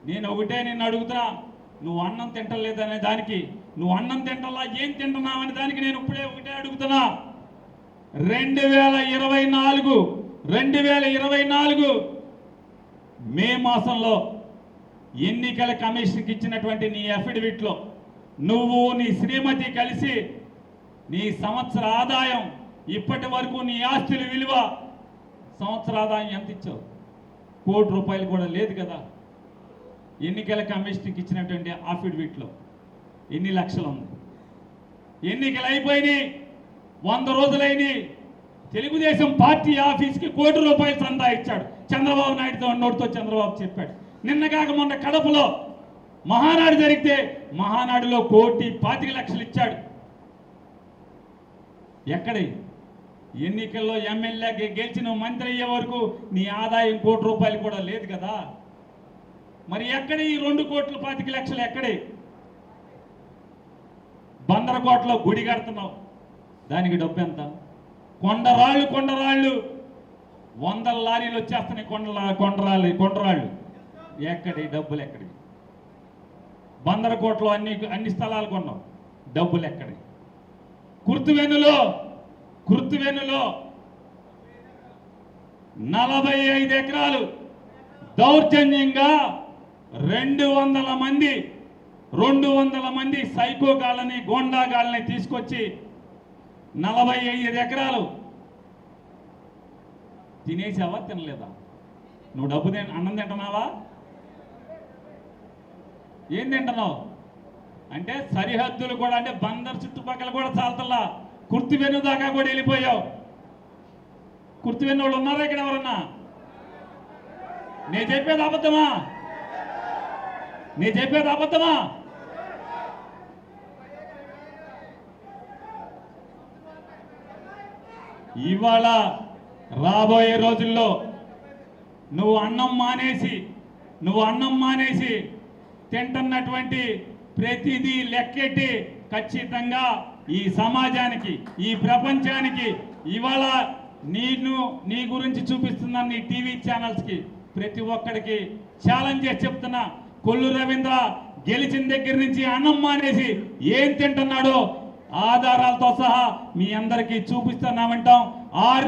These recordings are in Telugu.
నేను ఒకటే నిన్ను అడుగుతున్నా, నువ్వు అన్నం తింటలేదనే దానికి, నువ్వు అన్నం తింటలా ఏం తింటున్నావు అనే దానికి నేను ఇప్పుడే ఒకటే అడుగుతున్నా. 2024 మే మాసంలో ఎన్నికల కమిషన్కి ఇచ్చినటువంటి నీ అఫిడవిట్లో నువ్వు నీ శ్రీమతి కలిసి నీ సంవత్సర ఆదాయం, ఇప్పటి వరకు నీ ఆస్తుల విలువ, సంవత్సర ఆదాయం ఎంత ఇచ్చావు? ₹1 కోటి కూడా లేదు కదా. ఎన్నికల కమిషన్కి ఇచ్చినటువంటి అఫిడవిట్లో ఎన్ని లక్షలు ఉంది? ఎన్నికలు అయిపోయినాయి, 100 రోజులైనాయి. తెలుగుదేశం పార్టీ ఆఫీస్కి ₹1 కోటి చందా ఇచ్చాడు చంద్రబాబు నాయుడుతో. నోటితో చంద్రబాబు చెప్పాడు. నిన్న కాక మొన్న కడపలో మహానాడు జరిగితే మహానాడులో ₹1,25,00,000 ఇచ్చాడు. ఎక్కడి ఎన్నికల్లో ఎమ్మెల్యే గెలిచిన మంత్రి అయ్యే వరకు నీ ఆదాయం ₹1 కోటి కూడా లేదు కదా. మరి ఎక్కడి ఈ ₹2,25,00,000 ఎక్కడి? బందరకోటలో గుడి కడుతున్నావు, దానికి డబ్బు ఎంత? కొండరాళ్ళు 100 లారీలు వచ్చేస్తున్నాయి. కొండరాళ్ళు ఎక్కడి డబ్బులు? ఎక్కడి? బందరకోటలో అన్ని స్థలాలు కొన్నావు, డబ్బులు ఎక్కడి? కుర్తువెన్నులో 45 ఎకరాలు దౌర్జన్యంగా 200 మంది సైకో గాళ్ళని, గోండా గాళ్ళని తీసుకొచ్చి 45 ఎకరాలు తినేసావా, తినలేదా? నువ్వు డబ్బు అన్నం తింటున్నావా? ఏం తింటున్నావు? అంటే సరిహద్దులు కూడా, అంటే బందర్ చుట్టుపక్కల కూడా చాలతల్లా, కుర్తివెన్ను దాకా కూడా వెళ్ళిపోయావు. కుర్తివెన్ను వాళ్ళు ఉన్నారా ఇక్కడ ఎవరన్నా? నేను చెప్పేది అబద్ధమా? ఇవాళ రాబోయే రోజుల్లో నువ్వు అన్నం మానేసి తింటున్నటువంటి ప్రతిదీ లెక్కెట్టి ఖచ్చితంగా ఈ సమాజానికి, ఈ ప్రపంచానికి ఇవాళ నీ గురించి చూపిస్తున్న నీ టీవీ ఛానల్స్కి ప్రతి ఒక్కడికి ఛాలెంజ్ చేసి చెప్తున్నా. కొల్లు రవీంద్ర గెలిచిన దగ్గర నుంచి అన్నం మానేసి ఏం తింటున్నాడో ఆధారాలతో సహా మీ అందరికీ చూపిస్తున్నామంటాం. 6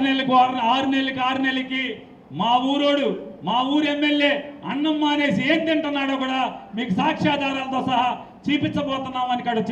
నెలలకి మా ఊరు ఎమ్మెల్యే అన్నం మానేసి ఏం తింటున్నాడో కూడా మీకు సాక్ష్యాధారాలతో సహా చూపించబోతున్నామని కూడా